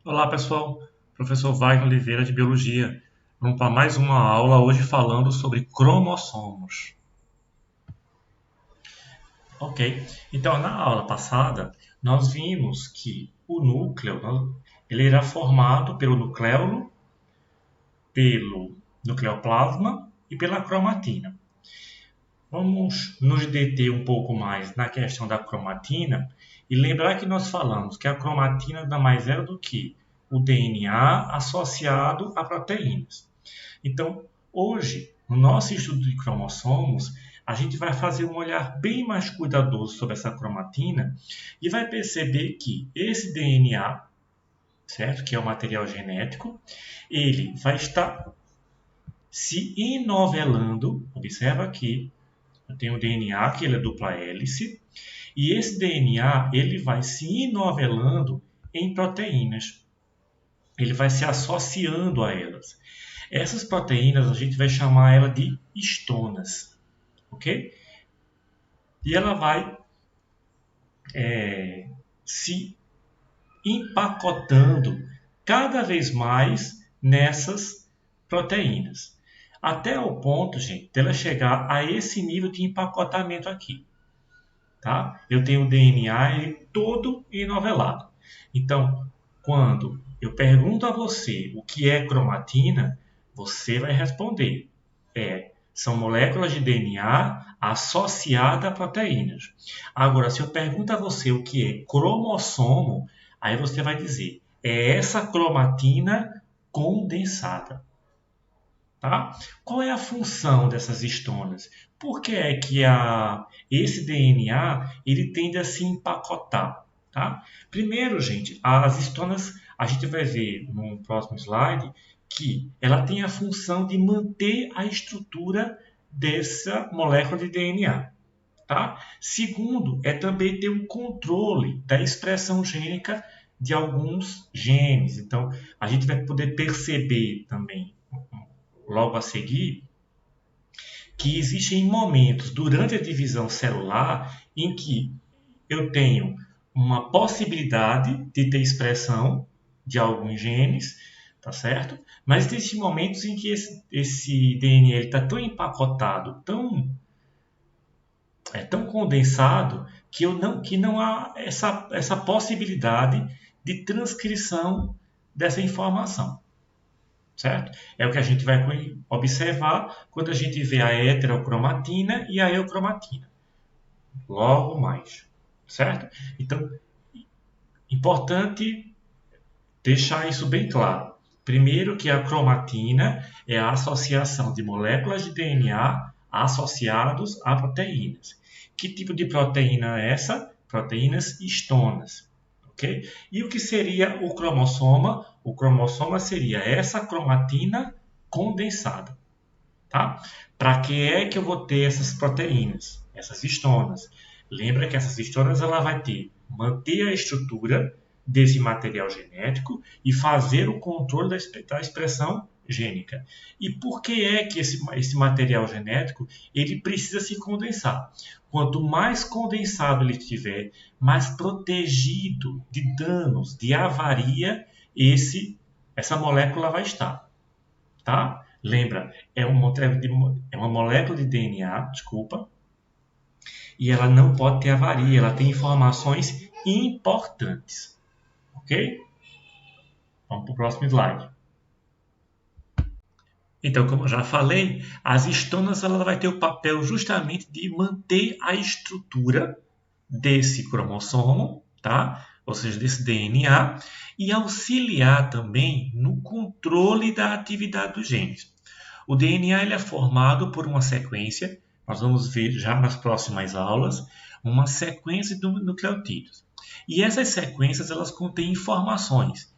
Olá pessoal, professor Wagner Oliveira de Biologia. Vamos para mais uma aula hoje falando sobre cromossomos. Ok, então na aula passada nós vimos que o núcleo ele era formado pelo nucleolo, pelo nucleoplasma e pela cromatina. Vamos nos deter um pouco mais na questão da cromatina e lembrar que nós falamos que a cromatina nada mais é do que o DNA associado a proteínas. Então, hoje, no nosso estudo de cromossomos, a gente vai fazer um olhar bem mais cuidadoso sobre essa cromatina e vai perceber que esse DNA, certo, que é o material genético, ele vai estar se enovelando. Observa aqui, eu tenho o DNA, que ele é dupla hélice, e esse DNA ele vai se enovelando em proteínas. Ele vai se associando a elas. Essas proteínas a gente vai chamar ela de histonas, ok? E ela vai se empacotando cada vez mais nessas proteínas. Até o ponto, gente, dela chegar a esse nível de empacotamento aqui. Tá? Eu tenho o DNA ele todo enovelado. Então, quando eu pergunto a você o que é cromatina, você vai responder. São moléculas de DNA associadas a proteínas. Agora, se eu pergunto a você o que é cromossomo, aí você vai dizer, é essa cromatina condensada. Tá? Qual é a função dessas histonas? Por que é que esse DNA ele tende a se empacotar? Tá? Primeiro, gente, as histonas, a gente vai ver no próximo slide que ela tem a função de manter a estrutura dessa molécula de DNA. Tá? Segundo, é também ter um controle da expressão gênica de alguns genes. Então, a gente vai poder perceber também logo a seguir, que existem momentos durante a divisão celular em que eu tenho uma possibilidade de ter expressão de alguns genes, tá certo? Mas existem momentos em que esse DNA está tão empacotado, tão condensado, que não há essa possibilidade de transcrição dessa informação. Certo? É o que a gente vai observar quando a gente vê a heterocromatina e a eucromatina. Logo mais. Certo? Então, importante deixar isso bem claro. Primeiro que a cromatina é a associação de moléculas de DNA associados a proteínas. Que tipo de proteína é essa? Proteínas histonas. Okay? E o que seria o cromossoma? O cromossoma seria essa cromatina condensada. Tá? Para que é que eu vou ter essas proteínas, essas histonas? Lembra que essas histonas ela vai manter a estrutura desse material genético e fazer o controle da expressão gênica. E por que é que esse material genético ele precisa se condensar? Quanto mais condensado ele estiver, mais protegido de danos, de avaria, essa molécula vai estar. Tá? Lembra, é uma molécula de DNA, desculpa, e ela não pode ter avaria, ela tem informações importantes. Ok? Vamos para o próximo slide. Então, como eu já falei, as histonas ela vai ter o papel justamente de manter a estrutura desse cromossomo, tá? Ou seja, desse DNA, e auxiliar também no controle da atividade dos genes. O DNA ele é formado por uma sequência, nós vamos ver já nas próximas aulas, uma sequência de nucleotídeos. E essas sequências elas contêm informações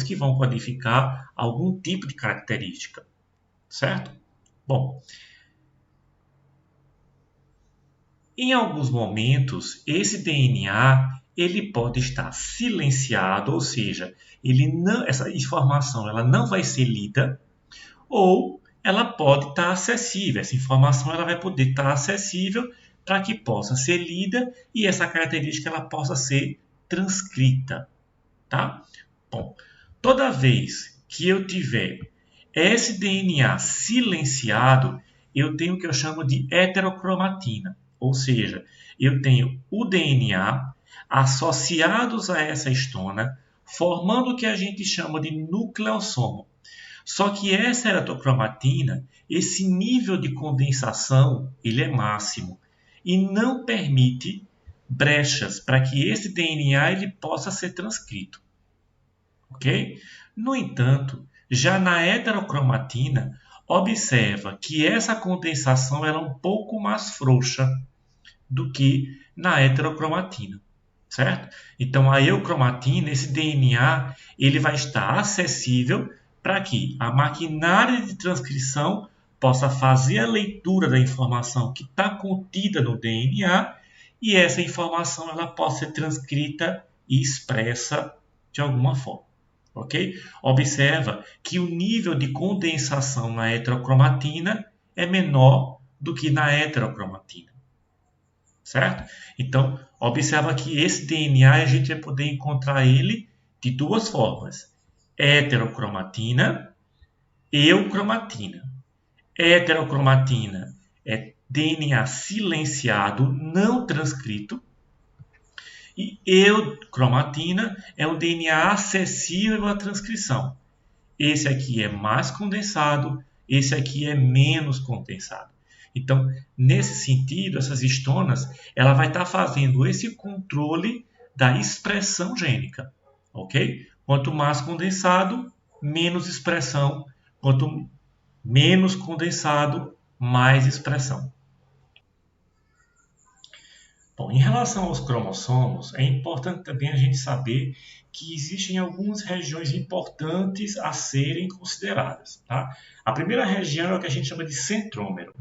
que vão codificar algum tipo de característica, certo? Bom, em alguns momentos esse DNA ele pode estar silenciado, ou seja, essa informação ela não vai ser lida, ou ela pode estar acessível. Essa informação ela vai poder estar acessível para que possa ser lida e essa característica ela possa ser transcrita, tá? Bom, toda vez que eu tiver esse DNA silenciado, eu tenho o que eu chamo de heterocromatina, ou seja, eu tenho o DNA associados a essa histona, formando o que a gente chama de nucleossomo. Só que essa heterocromatina, esse nível de condensação, ele é máximo e não permite brechas para que esse DNA ele possa ser transcrito, ok? No entanto, já na heterocromatina, observa que essa condensação ela é um pouco mais frouxa do que na heterocromatina, certo? Então, a eucromatina, esse DNA, ele vai estar acessível para que a maquinária de transcrição possa fazer a leitura da informação que está contida no DNA e essa informação ela possa ser transcrita e expressa de alguma forma. Ok? Observa que o nível de condensação na heterocromatina é menor do que na heterocromatina, certo? Então, observa que esse DNA a gente vai poder encontrar ele de duas formas: heterocromatina e eucromatina. Heterocromatina é DNA silenciado, não transcrito, e eucromatina é um DNA acessível à transcrição. Esse aqui é mais condensado, esse aqui é menos condensado. Então, nesse sentido, essas histonas, ela vai estar fazendo esse controle da expressão gênica, ok? Quanto mais condensado, menos expressão. Quanto menos condensado, mais expressão. Bom, em relação aos cromossomos, é importante também a gente saber que existem algumas regiões importantes a serem consideradas. Tá? A primeira região é o que a gente chama de centrômero.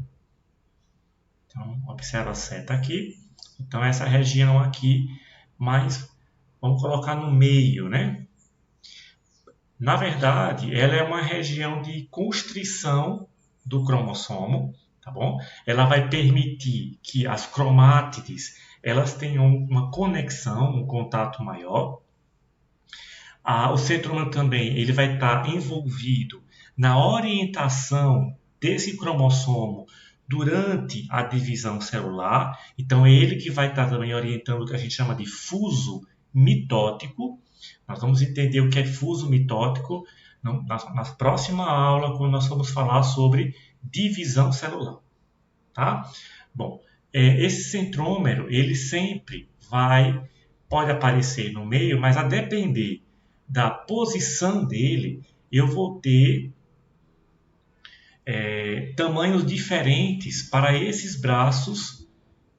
Então, observa a seta aqui. Então, essa região aqui, mas vamos colocar no meio, né? Na verdade, ela é uma região de constrição do cromossomo, tá bom? Ela vai permitir que as cromátides elas tenham uma conexão, um contato maior. O centrômero também ele vai estar envolvido na orientação desse cromossomo durante a divisão celular. Então, é ele que vai estar também orientando o que a gente chama de fuso mitótico. Nós vamos entender o que é fuso mitótico na próxima aula, quando nós vamos falar sobre divisão celular. Tá? Bom, esse centrômero, ele sempre pode aparecer no meio, mas a depender da posição dele, eu vou ter tamanhos diferentes para esses braços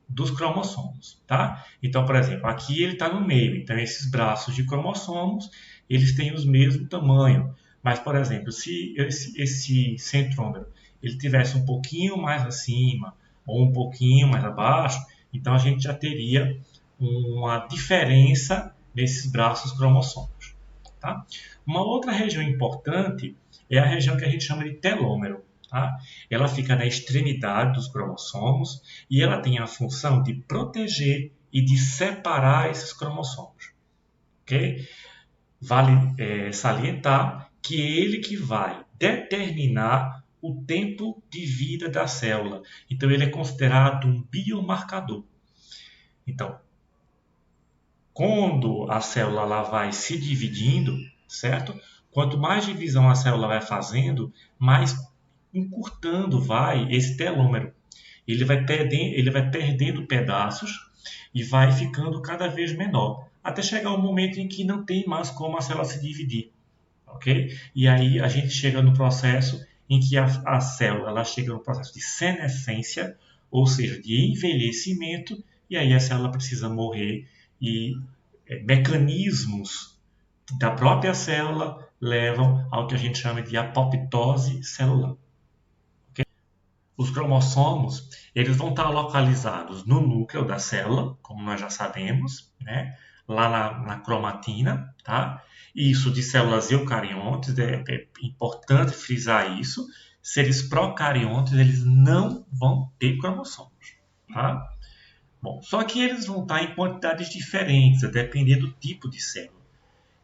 dos cromossomos, tá? Então, por exemplo, aqui ele está no meio, então esses braços de cromossomos, eles têm os mesmo tamanho. Mas, por exemplo, se esse centrômero ele tivesse um pouquinho mais acima ou um pouquinho mais abaixo, então a gente já teria uma diferença nesses braços cromossomos. Tá? Uma outra região importante é a região que a gente chama de telômero. Tá? Ela fica na extremidade dos cromossomos e ela tem a função de proteger e de separar esses cromossomos. Okay? Vale salientar que é ele que vai determinar o tempo de vida da célula. Então, ele é considerado um biomarcador. Então, quando a célula lá vai se dividindo, certo? Quanto mais divisão a célula vai fazendo, mais encurtando vai esse telômero. Ele vai perdendo pedaços e vai ficando cada vez menor, até chegar um momento em que não tem mais como a célula se dividir, ok? E aí a gente chega no processo em que a célula ela chega no processo de senescência, ou seja, de envelhecimento, e aí a célula precisa morrer e mecanismos da própria célula levam ao que a gente chama de apoptose celular. Okay? Os cromossomos eles vão estar localizados no núcleo da célula, como nós já sabemos, né? Lá na cromatina, tá? Isso de células eucariontes, é importante frisar isso. Seres procariontes, eles não vão ter cromossomos, tá? Bom, só que eles vão estar em quantidades diferentes, a depender do tipo de célula.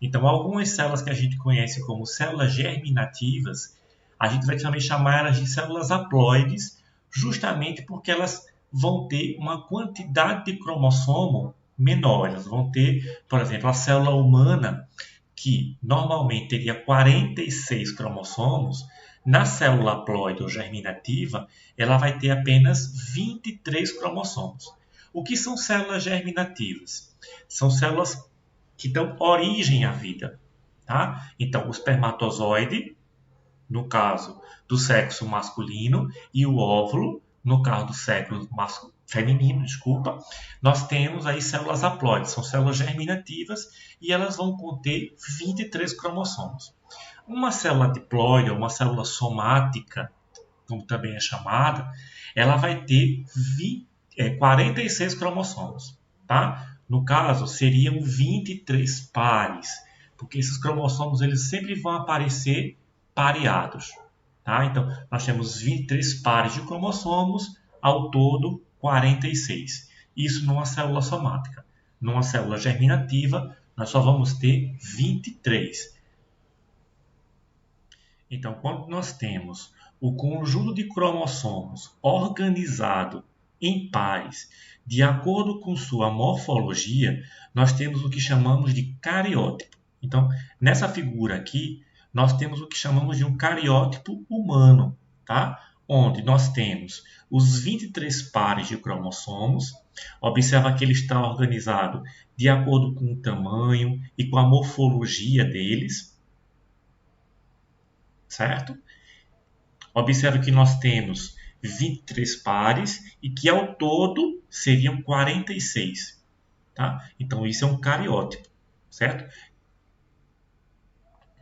Então, algumas células que a gente conhece como células germinativas, a gente vai também chamar elas de células haploides, justamente porque elas vão ter uma quantidade de cromossomo menor. Elas vão ter, por exemplo, a célula humana, que normalmente teria 46 cromossomos, na célula haploide ou germinativa, ela vai ter apenas 23 cromossomos. O que são células germinativas? São células que dão origem à vida. Tá? Então, o espermatozoide, no caso do sexo masculino, e o óvulo, no caso do sexo feminino, nós temos aí células haploides, são células germinativas e elas vão conter 23 cromossomos. Uma célula diploide, ou uma célula somática, como também é chamada, ela vai ter 46 cromossomos. Tá? No caso, seriam 23 pares, porque esses cromossomos eles sempre vão aparecer pareados. Tá? Então, nós temos 23 pares de cromossomos, ao todo 46. Isso numa célula somática. Numa célula germinativa, nós só vamos ter 23. Então, quando nós temos o conjunto de cromossomos organizado em pares, de acordo com sua morfologia, nós temos o que chamamos de cariótipo. Então, nessa figura aqui, nós temos o que chamamos de um cariótipo humano, tá? Onde nós temos os 23 pares de cromossomos. Observa que ele está organizado de acordo com o tamanho e com a morfologia deles, certo? Observe que nós temos 23 pares e que ao todo seriam 46. Tá? Então, isso é um cariótipo, certo?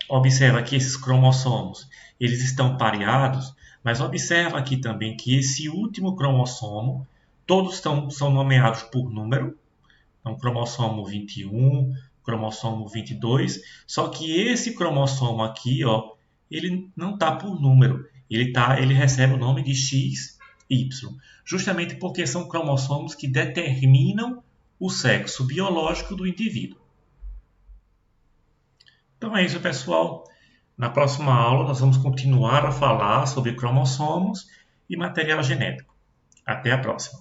Observa que esses cromossomos eles estão pareados, mas observa aqui também que esse último cromossomo, todos são nomeados por número. Então, cromossomo 21, cromossomo 22, só que esse cromossomo aqui, ó, ele não está por número, ele recebe o nome de XY, justamente porque são cromossomos que determinam o sexo biológico do indivíduo. Então é isso, pessoal. Na próxima aula nós vamos continuar a falar sobre cromossomos e material genético. Até a próxima.